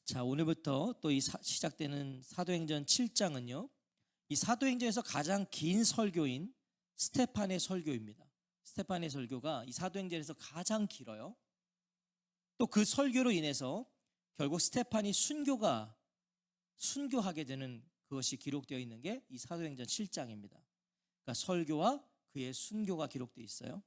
자, 오늘부터 또 시작되는 사도행전 7장은요. 이 사도행전에서 가장 긴 설교인 스테판의 설교입니다. 스테판의 설교가 이 사도행전에서 가장 길어요. 또 그 설교로 인해서 결국 스테판이 순교하게 되는 그것이 기록되어 있는 게 이 사도행전 7장입니다. 그러니까 설교와 그의 순교가 기록되어 있어요.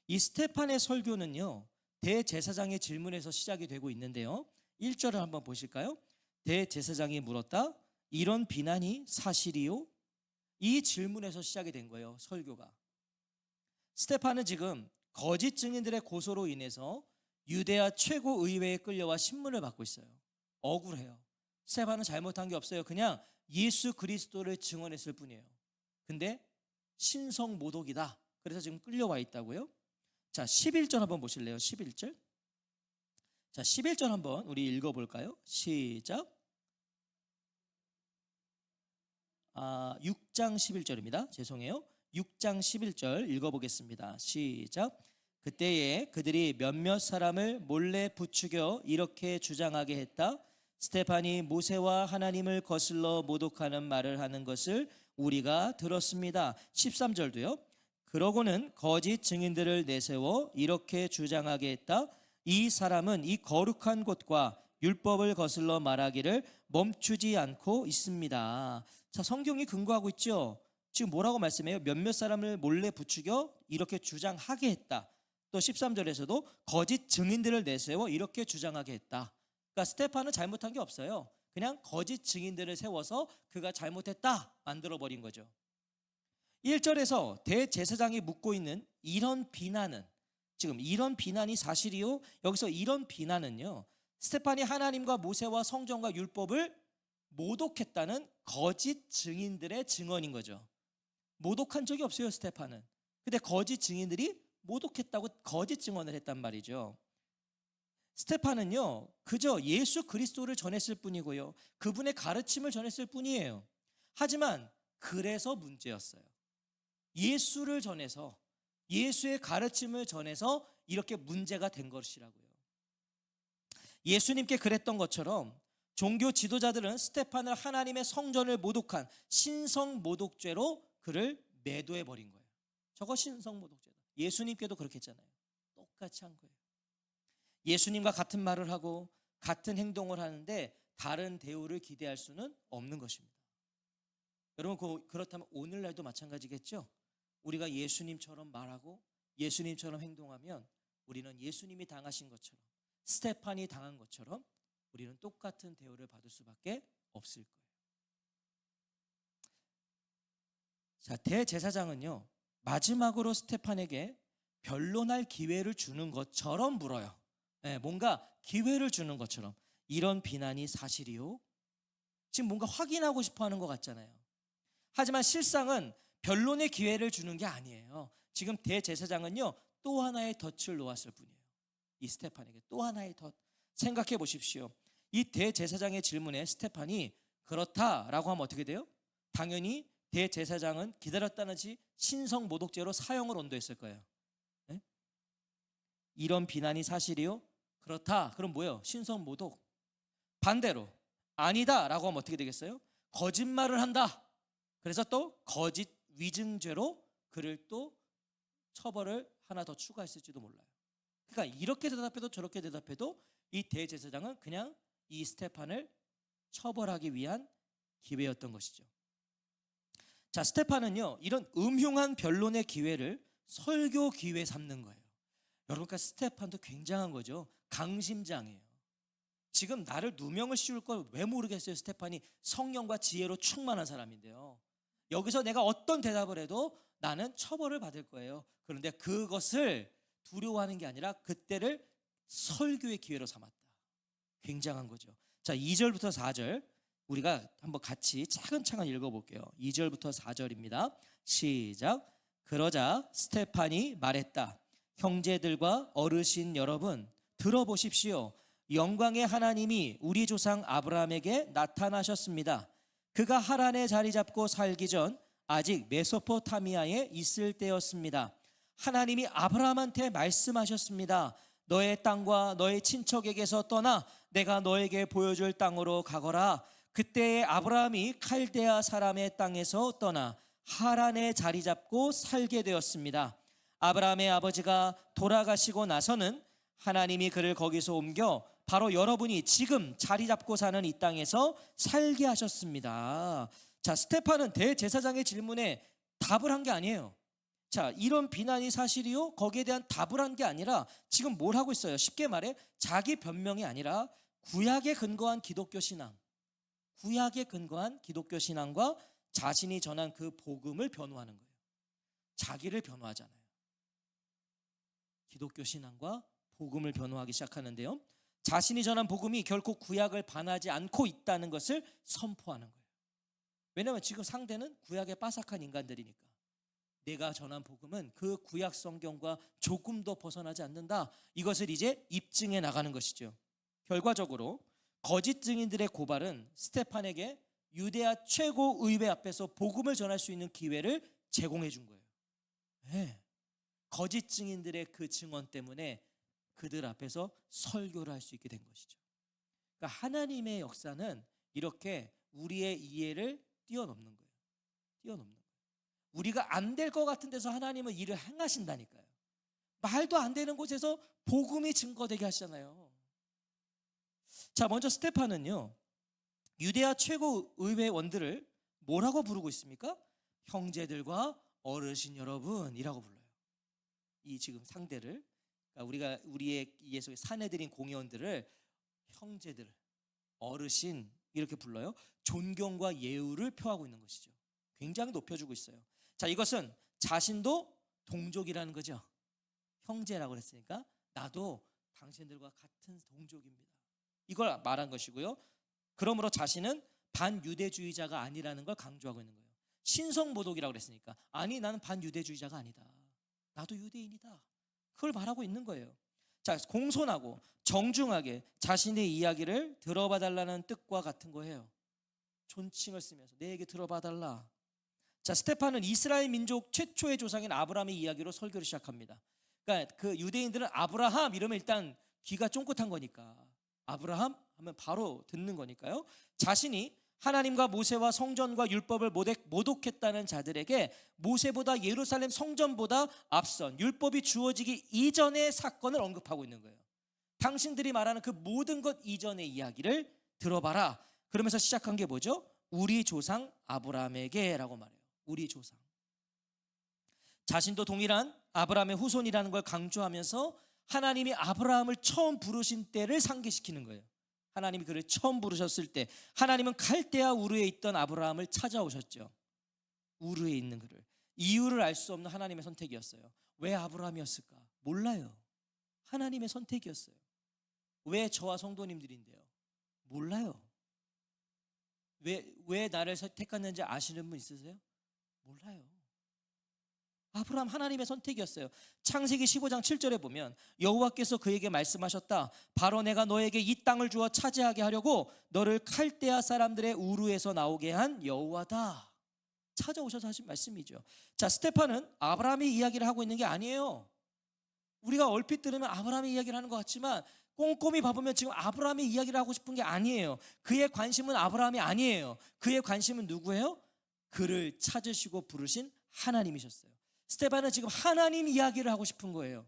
이 스테판의 설교는요. 대제사장의 질문에서 시작이 되고 있는데요. 1절을 한번 보실까요? 대제사장이 물었다. 이런 비난이 사실이요? 이 질문에서 시작이 된 거예요. 설교가. 스테판은 지금 거짓 증인들의 고소로 인해서 유대아 최고의회에 끌려와 신문을 받고 있어요. 억울해요. 스테판은 잘못한 게 없어요. 그냥 예수 그리스도를 증언했을 뿐이에요. 근데 신성모독이다. 그래서 지금 끌려와 있다고요. 자, 11절 한번 보실래요? 11절. 자, 11절 한번 우리 읽어볼까요? 시작. 6장 11절입니다. 죄송해요. 6장 11절 읽어보겠습니다. 시작. 그때에 그들이 몇몇 사람을 몰래 부추겨 이렇게 주장하게 했다. 스테판이 모세와 하나님을 거슬러 모독하는 말을 하는 것을 우리가 들었습니다. 13절도요. 그러고는 거짓 증인들을 내세워 이렇게 주장하게 했다. 이 사람은 이 거룩한 곳과 율법을 거슬러 말하기를 멈추지 않고 있습니다. 자, 성경이 근거하고 있죠. 지금 뭐라고 말씀해요? 몇몇 사람을 몰래 부추겨 이렇게 주장하게 했다. 또 13절에서도 거짓 증인들을 내세워 이렇게 주장하게 했다. 그러니까 스테판은 잘못한 게 없어요. 그냥 거짓 증인들을 세워서 그가 잘못했다 만들어버린 거죠. 1절에서 대제사장이 묻고 있는 이런 비난은, 지금 이런 비난이 사실이요? 여기서 이런 비난은요, 스테판이 하나님과 모세와 성경과 율법을 모독했다는 거짓 증인들의 증언인 거죠. 모독한 적이 없어요, 스테판은. 근데 거짓 증인들이 모독했다고 거짓 증언을 했단 말이죠. 스테판은요, 그저 예수 그리스도를 전했을 뿐이고요, 그분의 가르침을 전했을 뿐이에요. 하지만 그래서 문제였어요. 예수를 전해서, 예수의 가르침을 전해서 이렇게 문제가 된 것이라고요. 예수님께 그랬던 것처럼 종교 지도자들은 스테판을 하나님의 성전을 모독한 신성모독죄로 그를 매도해버린 거예요. 저거 신성모독죄다. 예수님께도 그렇게 했잖아요. 똑같이 한 거예요. 예수님과 같은 말을 하고 같은 행동을 하는데 다른 대우를 기대할 수는 없는 것입니다. 여러분, 그렇다면 오늘날도 마찬가지겠죠? 우리가 예수님처럼 말하고 예수님처럼 행동하면 우리는 예수님이 당하신 것처럼, 스테판이 당한 것처럼 우리는 똑같은 대우를 받을 수밖에 없을 거예요. 자, 대제사장은요, 마지막으로 스테판에게 변론할 기회를 주는 것처럼 물어요. 뭔가 기회를 주는 것처럼. 이런 비난이 사실이요? 지금 뭔가 확인하고 싶어 하는 것 같잖아요. 하지만 실상은 변론의 기회를 주는 게 아니에요. 지금 대제사장은요, 또 하나의 덫을 놓았을 뿐이에요. 이 스테판에게 또 하나의 덫. 생각해 보십시오. 이 대제사장의 질문에 스테판이 그렇다라고 하면 어떻게 돼요? 당연히 대제사장은 기다렸다는 듯이 신성모독죄로 사형을 언도했을 거예요. 네? 이런 비난이 사실이요? 그렇다. 그럼 뭐예요? 신성모독. 반대로 아니다라고 하면 어떻게 되겠어요? 거짓말을 한다. 그래서 또 거짓 위증죄로 그를 또 처벌을 하나 더 추가했을지도 몰라요. 그러니까 이렇게 대답해도 저렇게 대답해도 이 대제사장은 그냥 이 스테판을 처벌하기 위한 기회였던 것이죠. 자, 스테판은요, 이런 음흉한 변론의 기회를 설교 기회 삼는 거예요. 여러분, 그러니까 스테판도 굉장한 거죠. 강심장이에요. 지금 나를 누명을 씌울 걸 왜 모르겠어요. 스테판이 성령과 지혜로 충만한 사람인데요. 여기서 내가 어떤 대답을 해도 나는 처벌을 받을 거예요. 그런데 그것을 두려워하는 게 아니라 그때를 설교의 기회로 삼았다. 굉장한 거죠. 자, 2절부터 4절 우리가 한번 같이 차근차근 읽어볼게요. 2절부터 4절입니다. 시작. 그러자 스테판이 말했다. 형제들과 어르신 여러분, 들어보십시오. 영광의 하나님이 우리 조상 아브라함에게 나타나셨습니다. 그가 하란에 자리 잡고 살기 전 아직 메소포타미아에 있을 때였습니다. 하나님이 아브라함한테 말씀하셨습니다. 너의 땅과 너의 친척에게서 떠나 내가 너에게 보여줄 땅으로 가거라. 그때에 아브라함이 칼데아 사람의 땅에서 떠나 하란에 자리 잡고 살게 되었습니다. 아브라함의 아버지가 돌아가시고 나서는 하나님이 그를 거기서 옮겨 바로 여러분이 지금 자리 잡고 사는 이 땅에서 살게 하셨습니다. 자, 스테판은 대제사장의 질문에 답을 한 게 아니에요. 자, 이런 비난이 사실이요? 거기에 대한 답을 한 게 아니라 지금 뭘 하고 있어요? 쉽게 말해 자기 변명이 아니라 구약에 근거한 기독교 신앙, 구약에 근거한 기독교 신앙과 자신이 전한 그 복음을 변호하는 거예요. 자기를 변호하잖아요. 기독교 신앙과 복음을 변호하기 시작하는데요, 자신이 전한 복음이 결코 구약을 반하지 않고 있다는 것을 선포하는 거예요. 왜냐하면 지금 상대는 구약에 빠삭한 인간들이니까 내가 전한 복음은 그 구약 성경과 조금도 벗어나지 않는다, 이것을 이제 입증해 나가는 것이죠. 결과적으로 거짓 증인들의 고발은 스테판에게 유대아 최고 의회 앞에서 복음을 전할 수 있는 기회를 제공해 준 거예요. 네. 거짓 증인들의 그 증언 때문에 그들 앞에서 설교를 할 수 있게 된 것이죠. 그러니까 하나님의 역사는 이렇게 우리의 이해를 뛰어넘는 거예요. 뛰어넘는 거예요. 우리가 안 될 것 같은 데서 하나님은 일을 행하신다니까요. 말도 안 되는 곳에서 복음이 증거되게 하시잖아요. 자, 먼저 스테판은요, 유대아 최고 의회원들을 뭐라고 부르고 있습니까? 형제들과 어르신 여러분이라고 불러요. 이 지금 상대를, 그러니까 우리의 예수의 사내들인 공의원들을 형제들, 어르신 이렇게 불러요. 존경과 예우를 표하고 있는 것이죠. 굉장히 높여주고 있어요. 자, 이것은 자신도 동족이라는 거죠. 형제라고 그랬으니까 나도 당신들과 같은 동족입니다, 이걸 말한 것이고요. 그러므로 자신은 반유대주의자가 아니라는 걸 강조하고 있는 거예요. 신성모독이라고 그랬으니까 아니, 나는 반유대주의자가 아니다, 나도 유대인이다, 그걸 말하고 있는 거예요. 자, 공손하고 정중하게 자신의 이야기를 들어봐 달라는 뜻과 같은 거예요. 존칭을 쓰면서 내 얘기 들어봐 달라. 자, 스테판은 이스라엘 민족 최초의 조상인 아브라함의 이야기로 설교를 시작합니다. 그러니까 그 유대인들은 아브라함 이러면 일단 귀가 쫑긋한 거니까, 아브라함 하면 바로 듣는 거니까요. 자신이 하나님과 모세와 성전과 율법을 모독했다는 자들에게 모세보다 예루살렘 성전보다 앞선 율법이 주어지기 이전의 사건을 언급하고 있는 거예요. 당신들이 말하는 그 모든 것 이전의 이야기를 들어봐라. 그러면서 시작한 게 뭐죠? 우리 조상 아브라함에게 라고 말해요. 우리 조상. 자신도 동일한 아브라함의 후손이라는 걸 강조하면서 하나님이 아브라함을 처음 부르신 때를 상기시키는 거예요. 하나님이 그를 처음 부르셨을 때 하나님은 갈대아 우르에 있던 아브라함을 찾아오셨죠. 우르에 있는 그를, 이유를 알 수 없는 하나님의 선택이었어요. 왜 아브라함이었을까? 몰라요. 하나님의 선택이었어요. 왜 저와 성도님들인데요? 몰라요. 왜 나를 택했는지 아시는 분 있으세요? 몰라요. 아브라함 하나님의 선택이었어요. 창세기 15장 7절에 보면 여호와께서 그에게 말씀하셨다. 바로 내가 너에게 이 땅을 주어 차지하게 하려고 너를 칼데아 사람들의 우르에서 나오게 한 여호와다. 찾아오셔서 하신 말씀이죠. 자, 스테판은 아브라함의 이야기를 하고 있는 게 아니에요. 우리가 얼핏 들으면 아브라함의 이야기를 하는 것 같지만 꼼꼼히 봐보면 지금 아브라함의 이야기를 하고 싶은 게 아니에요. 그의 관심은 아브라함이 아니에요. 그의 관심은 누구예요? 그를 찾으시고 부르신 하나님이셨어요. 스테반은 지금 하나님 이야기를 하고 싶은 거예요.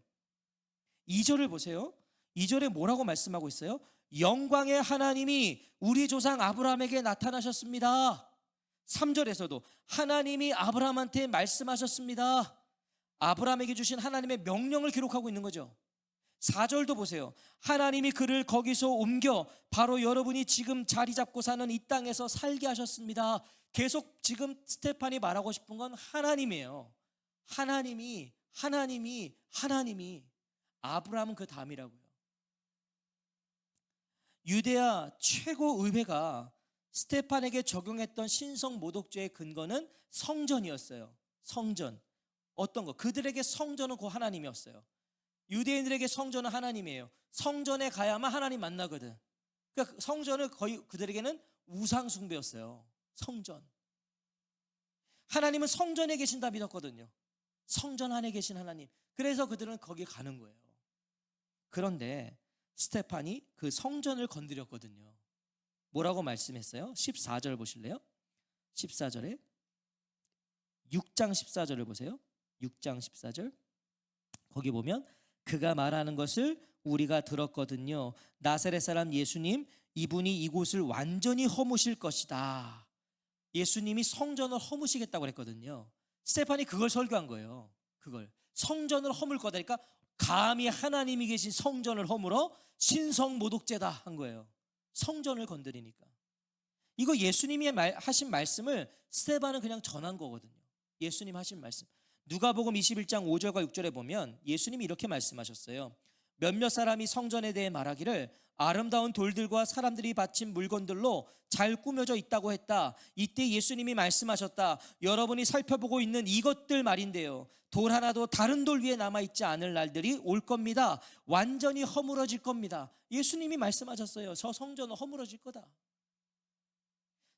2절을 보세요. 2절에 뭐라고 말씀하고 있어요? 영광의 하나님이 우리 조상 아브라함에게 나타나셨습니다. 3절에서도 하나님이 아브라함한테 말씀하셨습니다. 아브라함에게 주신 하나님의 명령을 기록하고 있는 거죠. 4절도 보세요. 하나님이 그를 거기서 옮겨 바로 여러분이 지금 자리 잡고 사는 이 땅에서 살게 하셨습니다. 계속 지금 스테판이 말하고 싶은 건 하나님이에요. 하나님이 아브라함은 그 다음이라고요. 유대아 최고 의회가 스테판에게 적용했던 신성 모독죄의 근거는 성전이었어요. 성전. 어떤 거? 그들에게 성전은 그 하나님이었어요. 유대인들에게 성전은 하나님이에요. 성전에 가야만 하나님 만나거든. 그러니까 성전을 거의 그들에게는 우상 숭배였어요. 성전. 하나님은 성전에 계신다 믿었거든요. 성전 안에 계신 하나님. 그래서 그들은 거기 가는 거예요. 그런데 스테판이 그 성전을 건드렸거든요. 뭐라고 말씀했어요? 14절 보실래요? 14절에 6장 14절을 보세요. 6장 14절 거기 보면 그가 말하는 것을 우리가 들었거든요. 나사렛 사람 예수님, 이분이 이곳을 완전히 허무실 것이다. 예수님이 성전을 허무시겠다고 했거든요. 스테판이 그걸 설교한 거예요. 그걸 성전을 허물 거다. 그러니까 감히 하나님이 계신 성전을 허물어 신성모독죄다 한 거예요. 성전을 건드리니까. 이거 예수님이 하신 말씀을 스테반은 그냥 전한 거거든요. 예수님 하신 말씀. 누가복음 21장 5절과 6절에 보면 예수님이 이렇게 말씀하셨어요. 몇몇 사람이 성전에 대해 말하기를 아름다운 돌들과 사람들이 바친 물건들로 잘 꾸며져 있다고 했다. 이때 예수님이 말씀하셨다. 여러분이 살펴보고 있는 이것들 말인데요, 돌 하나도 다른 돌 위에 남아있지 않을 날들이 올 겁니다. 완전히 허물어질 겁니다. 예수님이 말씀하셨어요. 저 성전은 허물어질 거다.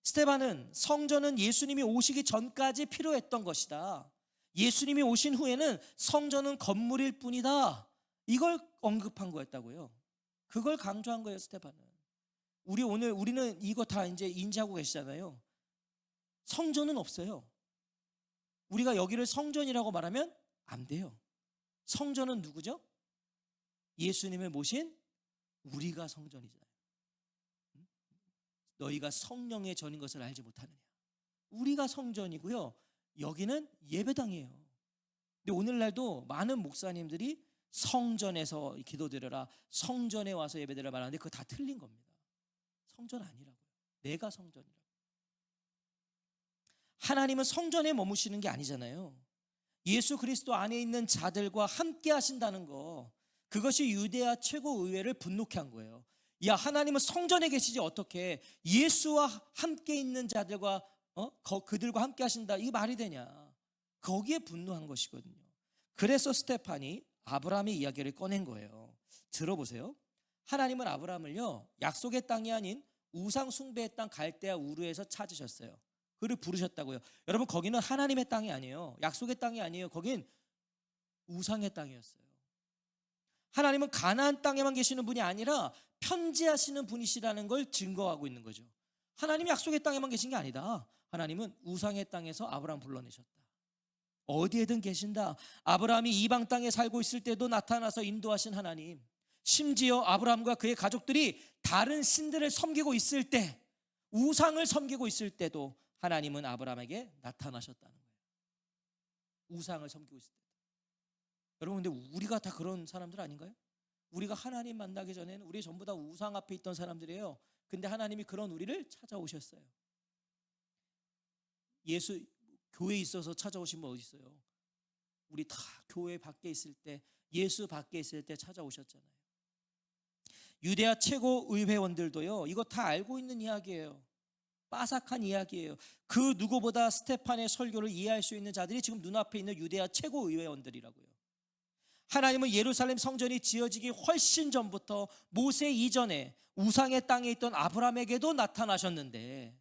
스테반은 성전은 예수님이 오시기 전까지 필요했던 것이다. 예수님이 오신 후에는 성전은 건물일 뿐이다. 이걸 언급한 거였다고요. 그걸 강조한 거예요, 스테반은. 우리는 이거 다 이제 인지하고 계시잖아요. 성전은 없어요. 우리가 여기를 성전이라고 말하면 안 돼요. 성전은 누구죠? 예수님을 모신 우리가 성전이잖아요. 너희가 성령의 전인 것을 알지 못하느냐. 우리가 성전이고요, 여기는 예배당이에요. 근데 오늘날도 많은 목사님들이 성전에서 기도드려라, 성전에 와서 예배드려라 말하는데 그거 다 틀린 겁니다. 성전 아니라고요. 내가 성전이라고. 하나님은 성전에 머무시는 게 아니잖아요. 예수 그리스도 안에 있는 자들과 함께 하신다는 거, 그것이 유대야 최고의회를 분노케 한 거예요. 야, 하나님은 성전에 계시지 어떻게 예수와 함께 있는 자들과 그들과 함께 하신다, 이게 말이 되냐. 거기에 분노한 것이거든요. 그래서 스테판이 아브라함의 이야기를 꺼낸 거예요. 들어보세요. 하나님은 아브라함을요, 약속의 땅이 아닌 우상 숭배의 땅 갈대아 우르에서 찾으셨어요. 그를 부르셨다고요. 여러분, 거기는 하나님의 땅이 아니에요. 약속의 땅이 아니에요. 거긴 우상의 땅이었어요. 하나님은 가나안 땅에만 계시는 분이 아니라 편지하시는 분이시라는 걸 증거하고 있는 거죠. 하나님이 약속의 땅에만 계신 게 아니다. 하나님은 우상의 땅에서 아브라함 불러내셨다. 어디에든 계신다. 아브라함이 이방 땅에 살고 있을 때도 나타나서 인도하신 하나님, 심지어 아브라함과 그의 가족들이 다른 신들을 섬기고 있을 때, 우상을 섬기고 있을 때도 하나님은 아브라함에게 나타나셨다는 거예요. 우상을 섬기고 있을 때. 여러분, 근데 우리가 다 그런 사람들 아닌가요? 우리가 하나님 만나기 전에는 우리 전부 다 우상 앞에 있던 사람들이에요. 근데 하나님이 그런 우리를 찾아오셨어요. 예수 교회에 있어서 찾아오신 분 어디 있어요? 우리 다 교회 밖에 있을 때, 예수 밖에 있을 때 찾아오셨잖아요. 유대야 최고 의회원들도요, 이거 다 알고 있는 이야기예요. 빠삭한 이야기예요. 그 누구보다 스테판의 설교를 이해할 수 있는 자들이 지금 눈앞에 있는 유대야 최고 의회원들이라고요. 하나님은 예루살렘 성전이 지어지기 훨씬 전부터 모세 이전에 우상의 땅에 있던 아브라함에게도 나타나셨는데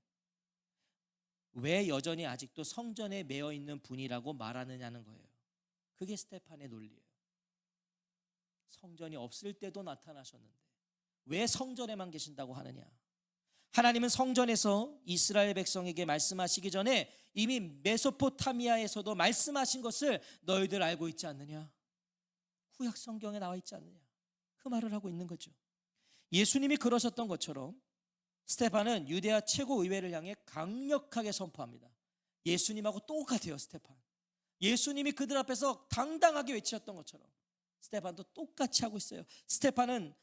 왜 여전히 아직도 성전에 매여 있는 분이라고 말하느냐는 거예요. 그게 스테판의 논리예요. 성전이 없을 때도 나타나셨는데 왜 성전에만 계신다고 하느냐. 하나님은 성전에서 이스라엘 백성에게 말씀하시기 전에 이미 메소포타미아에서도 말씀하신 것을 너희들 알고 있지 않느냐. 구약 성경에 나와 있지 않느냐. 그 말을 하고 있는 거죠. 예수님이 그러셨던 것처럼 스테판은 유대야 최고의회를 향해 강력하게 선포합니다. 예수님하고 똑같아요. 스테판, 예수님이 그들 앞에서 당당하게 외치셨던 것처럼 스테판도 똑같이 하고 있어요. 스테판은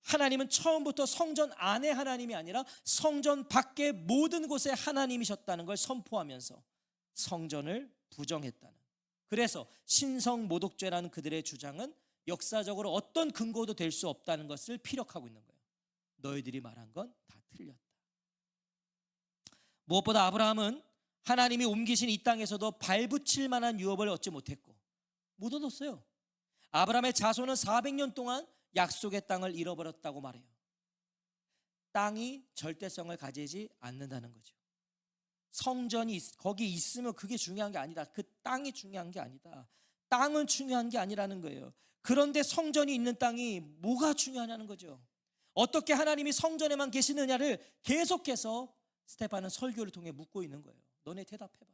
하나님은 처음부터 성전 안에 하나님이 아니라 성전 밖의 모든 곳에 하나님이셨다는 걸 선포하면서 성전을 부정했다는, 그래서 신성모독죄라는 그들의 주장은 역사적으로 어떤 근거도 될 수 없다는 것을 피력하고 있는 거예요. 너희들이 말한 건 다 틀렸다. 무엇보다 아브라함은 하나님이 옮기신 이 땅에서도 발붙일 만한 유업을 얻지 못했고 못 얻었어요. 아브라함의 자손은 400년 동안 약속의 땅을 잃어버렸다고 말해요. 땅이 절대성을 가지지 않는다는 거죠. 성전이 거기 있으면 그게 중요한 게 아니다. 그 땅이 중요한 게 아니다. 땅은 중요한 게 아니라는 거예요. 그런데 성전이 있는 땅이 뭐가 중요하냐는 거죠. 어떻게 하나님이 성전에만 계시느냐를 계속해서 스테판은 설교를 통해 묻고 있는 거예요. 너네 대답해봐라.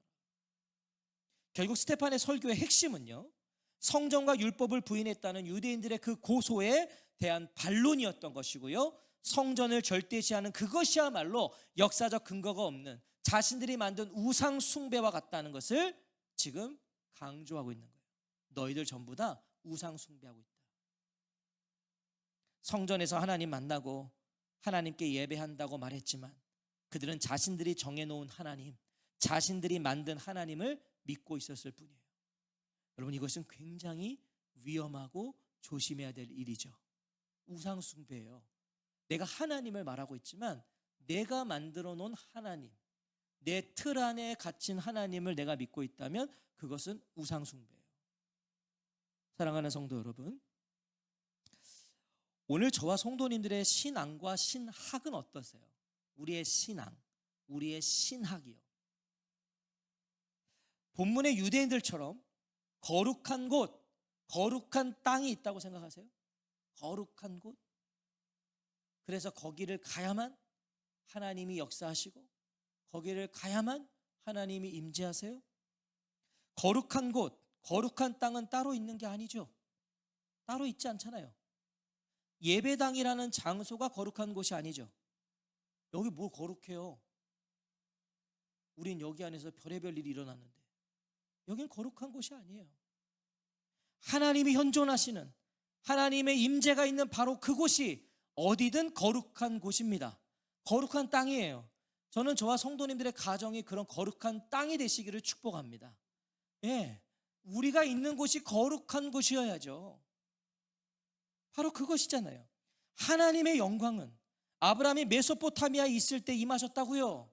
결국 스테판의 설교의 핵심은요, 성전과 율법을 부인했다는 유대인들의 그 고소에 대한 반론이었던 것이고요, 성전을 절대시하는 그것이야말로 역사적 근거가 없는 자신들이 만든 우상 숭배와 같다는 것을 지금 강조하고 있는 거예요. 너희들 전부 다 우상 숭배하고 있다. 성전에서 하나님 만나고 하나님께 예배한다고 말했지만 그들은 자신들이 정해놓은 하나님, 자신들이 만든 하나님을 믿고 있었을 뿐이에요. 여러분, 이것은 굉장히 위험하고 조심해야 될 일이죠. 우상 숭배예요. 내가 하나님을 말하고 있지만 내가 만들어 놓은 하나님, 내 틀 안에 갇힌 하나님을 내가 믿고 있다면 그것은 우상 숭배예요. 사랑하는 성도 여러분, 오늘 저와 성도님들의 신앙과 신학은 어떠세요? 우리의 신앙, 우리의 신학이요. 본문의 유대인들처럼 거룩한 곳, 거룩한 땅이 있다고 생각하세요? 거룩한 곳? 그래서 거기를 가야만 하나님이 역사하시고 거기를 가야만 하나님이 임재하세요? 거룩한 곳, 거룩한 땅은 따로 있는 게 아니죠. 따로 있지 않잖아요. 예배당이라는 장소가 거룩한 곳이 아니죠. 여기 뭘 거룩해요? 우린 여기 안에서 별의별 일이 일어났는데 여긴 거룩한 곳이 아니에요. 하나님이 현존하시는, 하나님의 임재가 있는 바로 그곳이 어디든 거룩한 곳입니다. 거룩한 땅이에요. 저는 저와 성도님들의 가정이 그런 거룩한 땅이 되시기를 축복합니다. 예, 우리가 있는 곳이 거룩한 곳이어야죠. 바로 그것이잖아요. 하나님의 영광은 아브라함이 메소포타미아에 있을 때 임하셨다고요.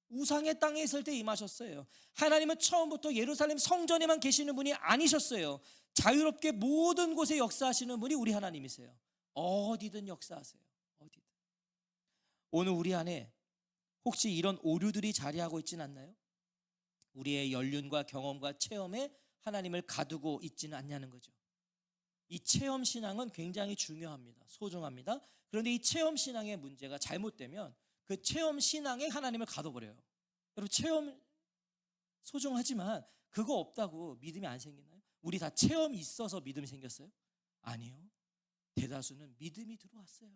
우상의 땅에 있을 때 임하셨어요. 하나님은 처음부터 예루살렘 성전에만 계시는 분이 아니셨어요. 자유롭게 모든 곳에 역사하시는 분이 우리 하나님이세요. 어디든 역사하세요. 어디든. 오늘 우리 안에 혹시 이런 오류들이 자리하고 있지는 않나요? 우리의 연륜과 경험과 체험에 하나님을 가두고 있지는 않냐는 거죠. 이 체험 신앙은 굉장히 중요합니다. 소중합니다. 그런데 이 체험 신앙의 문제가 잘못되면 그 체험 신앙에 하나님을 가둬버려요. 여러분, 체험 소중하지만 그거 없다고 믿음이 안 생기나요? 우리 다 체험이 있어서 믿음이 생겼어요? 아니요. 대다수는 믿음이 들어왔어요.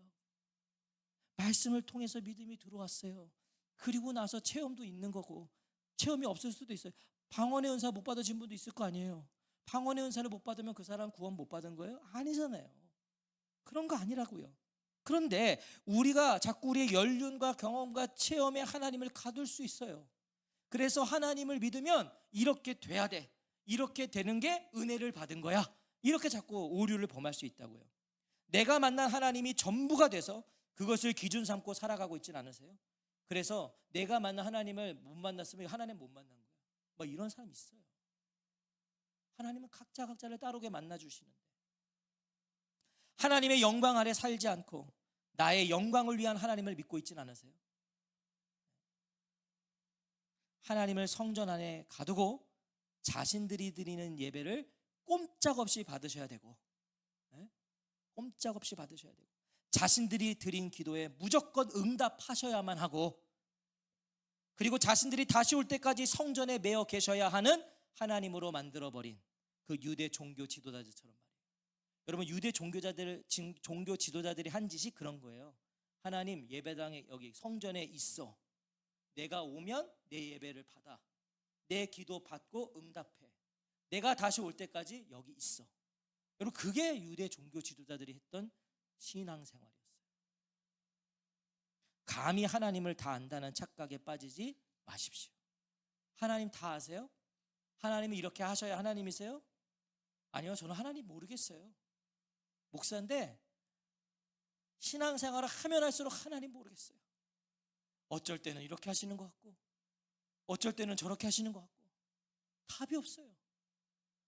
말씀을 통해서 믿음이 들어왔어요. 그리고 나서 체험도 있는 거고, 체험이 없을 수도 있어요. 방언의 은사 못 받으신 분도 있을 거 아니에요. 방언의 은사를 못 받으면 그 사람 구원 못 받은 거예요? 아니잖아요. 그런 거 아니라고요. 그런데 우리가 자꾸 우리의 연륜과 경험과 체험에 하나님을 가둘 수 있어요. 그래서 하나님을 믿으면 이렇게 돼야 돼, 이렇게 되는 게 은혜를 받은 거야, 이렇게 자꾸 오류를 범할 수 있다고요. 내가 만난 하나님이 전부가 돼서 그것을 기준 삼고 살아가고 있진 않으세요? 그래서 내가 만난 하나님을 못 만났으면 하나님 못 만난 거야, 뭐 이런 사람이 있어요. 하나님은 각자를 따르게 만나주시는데 하나님의 영광 아래 살지 않고 나의 영광을 위한 하나님을 믿고 있진 않으세요? 하나님을 성전 안에 가두고 자신들이 드리는 예배를 꼼짝없이 받으셔야 되고, 꼼짝없이 받으셔야 되고, 자신들이 드린 기도에 무조건 응답하셔야만 하고, 그리고 자신들이 다시 올 때까지 성전에 매여 계셔야 하는 하나님으로 만들어버린 그 유대 종교 지도자들처럼 말이에요. 여러분, 유대 종교 지도자들이 한 짓이 그런 거예요. 하나님, 예배당에 여기 성전에 있어. 내가 오면 내 예배를 받아. 내 기도 받고 응답해. 내가 다시 올 때까지 여기 있어. 여러분, 그게 유대 종교 지도자들이 했던 신앙생활이었어요. 감히 하나님을 다 안다는 착각에 빠지지 마십시오. 하나님 다 아세요? 하나님이 이렇게 하셔야 하나님이세요? 아니요, 저는 하나님 모르겠어요. 목사인데 신앙생활을 하면 할수록 하나님 모르겠어요. 어쩔 때는 이렇게 하시는 것 같고 어쩔 때는 저렇게 하시는 것 같고 답이 없어요.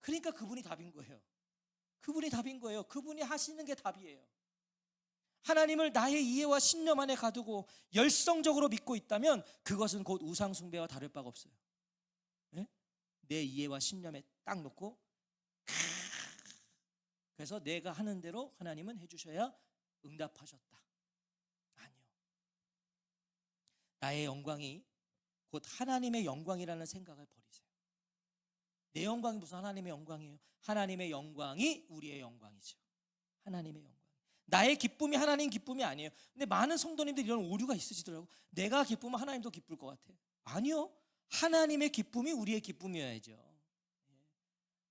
그러니까 그분이 답인 거예요. 그분이 답인 거예요. 그분이 하시는 게 답이에요. 하나님을 나의 이해와 신념 안에 가두고 열성적으로 믿고 있다면 그것은 곧 우상 숭배와 다를 바가 없어요. 네? 내 이해와 신념에 딱 놓고 그래서 내가 하는 대로 하나님은 해주셔야 응답하셨다. 아니요. 나의 영광이 곧 하나님의 영광이라는 생각을 버리세요. 내 영광이 무슨 하나님의 영광이에요? 하나님의 영광이 우리의 영광이죠. 하나님의 영광. 나의 기쁨이 하나님 기쁨이 아니에요. 근데 많은 성도님들이 이런 오류가 있으시더라고요. 내가 기쁘면 하나님도 기쁠 것 같아. 아니요. 하나님의 기쁨이 우리의 기쁨이어야죠.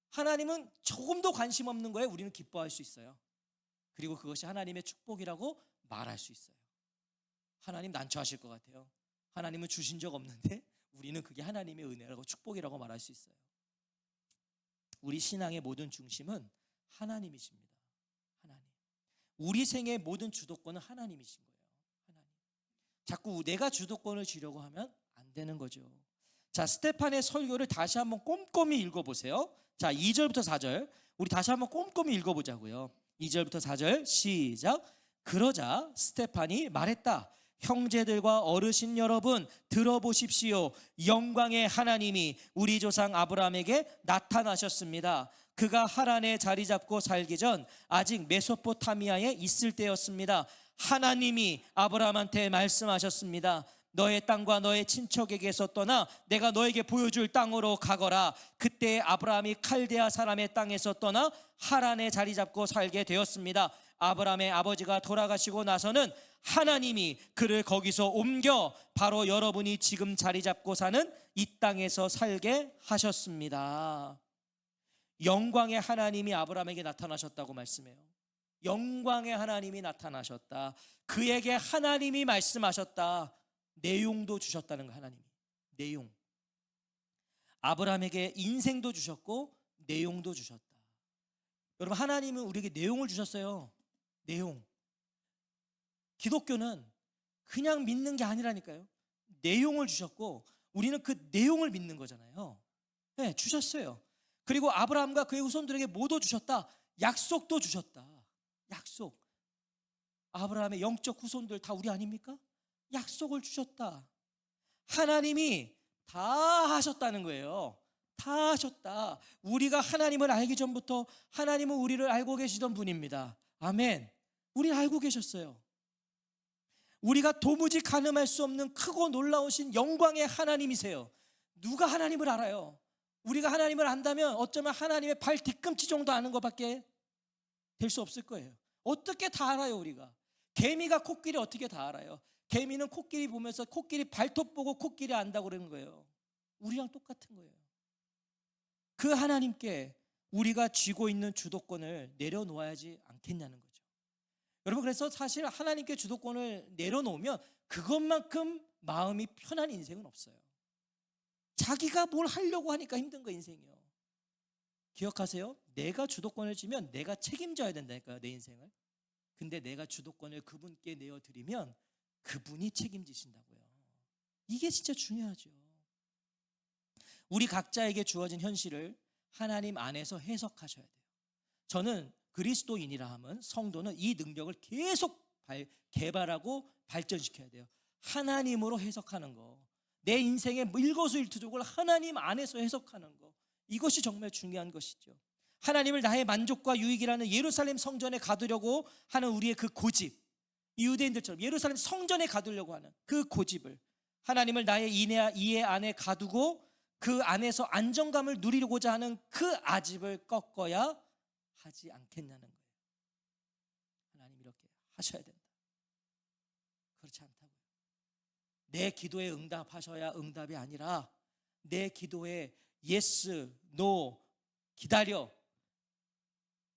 하나님은 조금도 관심 없는 거에 우리는 기뻐할 수 있어요. 그리고 그것이 하나님의 축복이라고 말할 수 있어요. 하나님 난처하실 것 같아요. 하나님은 주신 적 없는데 우리는 그게 하나님의 은혜라고 축복이라고 말할 수 있어요. 우리 신앙의 모든 중심은 하나님이십니다. 하나님. 우리 생의 모든 주도권은 하나님이신 거예요. 하나님. 자꾸 내가 주도권을 쥐려고 하면 안 되는 거죠. 자, 스테판의 설교를 다시 한번 꼼꼼히 읽어보세요. 자, 2절부터 4절 우리 다시 한번 꼼꼼히 읽어보자고요. 2절부터 4절 시작. 그러자 스테판이 말했다. 형제들과 어르신 여러분 들어보십시오. 영광의 하나님이 우리 조상 아브라함에게 나타나셨습니다. 그가 하란에 자리 잡고 살기 전 아직 메소포타미아에 있을 때였습니다. 하나님이 아브라함한테 말씀하셨습니다. 너의 땅과 너의 친척에게서 떠나 내가 너에게 보여줄 땅으로 가거라. 그때 아브라함이 칼데아 사람의 땅에서 떠나 하란에 자리 잡고 살게 되었습니다. 아브라함의 아버지가 돌아가시고 나서는 하나님이 그를 거기서 옮겨 바로 여러분이 지금 자리 잡고 사는 이 땅에서 살게 하셨습니다. 영광의 하나님이 아브라함에게 나타나셨다고 말씀해요. 영광의 하나님이 나타나셨다. 그에게 하나님이 말씀하셨다. 내용도 주셨다는 거. 하나님이 내용. 아브라함에게 인생도 주셨고 내용도 주셨다. 여러분, 하나님은 우리에게 내용을 주셨어요. 내용. 기독교는 그냥 믿는 게 아니라니까요. 내용을 주셨고 우리는 그 내용을 믿는 거잖아요. 네, 주셨어요. 그리고 아브라함과 그의 후손들에게 뭐도 주셨다? 약속도 주셨다. 약속. 아브라함의 영적 후손들 다 우리 아닙니까? 약속을 주셨다. 하나님이 다 하셨다는 거예요. 다 하셨다. 우리가 하나님을 알기 전부터 하나님은 우리를 알고 계시던 분입니다. 아멘. 우리를 알고 계셨어요. 우리가 도무지 가늠할 수 없는 크고 놀라우신 영광의 하나님이세요. 누가 하나님을 알아요? 우리가 하나님을 안다면 어쩌면 하나님의 발 뒤꿈치 정도 아는 것밖에 될 수 없을 거예요. 어떻게 다 알아요? 우리가 개미가 코끼리 어떻게 다 알아요? 개미는 코끼리 보면서 코끼리 발톱 보고 코끼리 안다고 그러는 거예요. 우리랑 똑같은 거예요. 그 하나님께 우리가 쥐고 있는 주도권을 내려놓아야지 않겠냐는 거죠. 여러분, 그래서 사실 하나님께 주도권을 내려놓으면 그것만큼 마음이 편한 인생은 없어요. 자기가 뭘 하려고 하니까 힘든 거 인생이요. 기억하세요. 내가 주도권을 쥐면 내가 책임져야 된다니까요, 내 인생을. 근데 내가 주도권을 그분께 내어드리면 그분이 책임지신다고요. 이게 진짜 중요하죠. 우리 각자에게 주어진 현실을 하나님 안에서 해석하셔야 돼요. 저는 그리스도인이라 하면 성도는 이 능력을 계속 개발하고 발전시켜야 돼요. 하나님으로 해석하는 거. 내 인생의 일거수일투족을 하나님 안에서 해석하는 거. 이것이 정말 중요한 것이죠. 하나님을 나의 만족과 유익이라는 예루살렘 성전에 가두려고 하는 우리의 그 고집, 이 유대인들처럼 예루살렘 성전에 가두려고 하는 그 고집을, 하나님을 나의 이해 안에 가두고 그 안에서 안정감을 누리고자 하는 그 아집을 꺾어야 하지 않겠냐는 거예요. 하나님 이렇게 하셔야 된다. 그렇지 않다고요. 내 기도에 응답하셔야 응답이 아니라 내 기도에 yes, no, 기다려,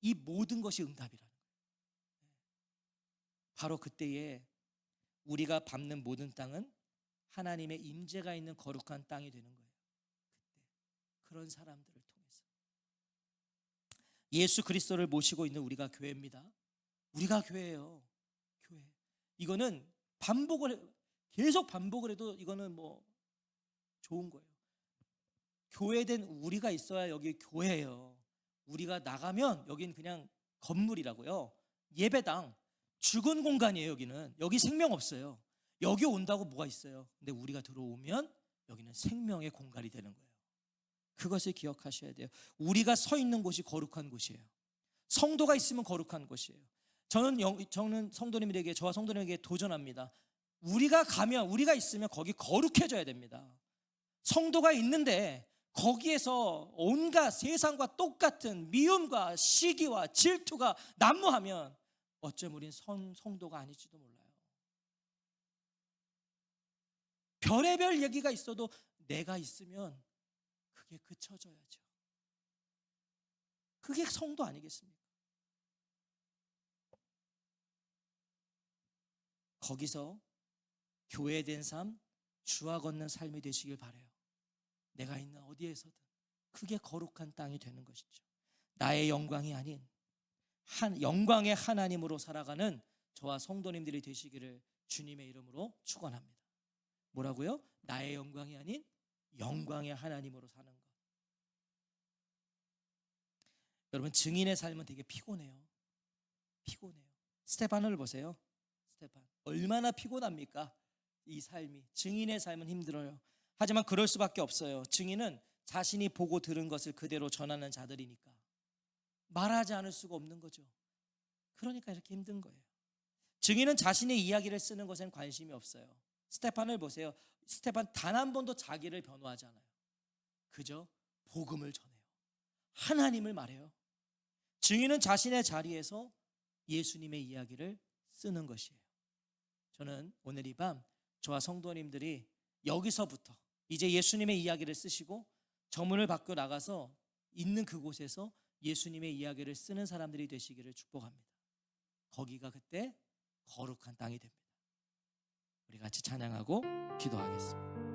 이 모든 것이 응답이라는 거예요. 바로 그때에 우리가 밟는 모든 땅은 하나님의 임재가 있는 거룩한 땅이 되는 거예요. 그때 그런 사람들을 통해서 예수 그리스도를 모시고 있는 우리가 교회입니다. 우리가 교회예요. 교회. 이거는 계속 반복을 해도 이거는 뭐 좋은 거예요. 교회된 우리가 있어야 여기 교회예요. 우리가 나가면 여긴 그냥 건물이라고요. 예배당, 죽은 공간이에요. 여기 생명 없어요. 여기 온다고 뭐가 있어요? 근데 우리가 들어오면 여기는 생명의 공간이 되는 거예요. 그것을 기억하셔야 돼요. 우리가 서 있는 곳이 거룩한 곳이에요. 성도가 있으면 거룩한 곳이에요. 저는 성도님들에게, 저와 성도님에게 도전합니다. 우리가 있으면 거기 거룩해져야 됩니다. 성도가 있는데 거기에서 온갖 세상과 똑같은 미움과 시기와 질투가 난무하면 어쩌면 우린 성도가 아닐지도 몰라요. 별의별 얘기가 있어도 내가 있으면 그게 그쳐져야죠. 그게 성도 아니겠습니까? 거기서 교회된 삶, 주와 걷는 삶이 되시길 바라요. 내가 있는 어디에서든 그게 거룩한 땅이 되는 것이죠. 나의 영광이 아닌 영광의 하나님으로 살아가는 저와 성도님들이 되시기를 주님의 이름으로 축원합니다. 뭐라고요? 나의 영광이 아닌 영광의 하나님으로 사는 것. 여러분, 증인의 삶은 되게 피곤해요. 스테판을 보세요. 스테판 얼마나 피곤합니까? 이 삶이. 증인의 삶은 힘들어요. 하지만 그럴 수밖에 없어요. 증인은 자신이 보고 들은 것을 그대로 전하는 자들이니까 말하지 않을 수가 없는 거죠. 그러니까 이렇게 힘든 거예요. 증인은 자신의 이야기를 쓰는 것엔 관심이 없어요. 스테판을 보세요. 스테판 단 한 번도 자기를 변호하지 않아요. 그저 복음을 전해요. 하나님을 말해요. 증인은 자신의 자리에서 예수님의 이야기를 쓰는 것이에요. 저는 오늘 이 밤 저와 성도님들이 여기서부터 이제 예수님의 이야기를 쓰시고 저문을 밖으로 나가서 있는 그곳에서 예수님의 이야기를 쓰는 사람들이 되시기를 축복합니다. 거기가 그때 거룩한 땅이 됩니다. 우리 같이 찬양하고 기도하겠습니다.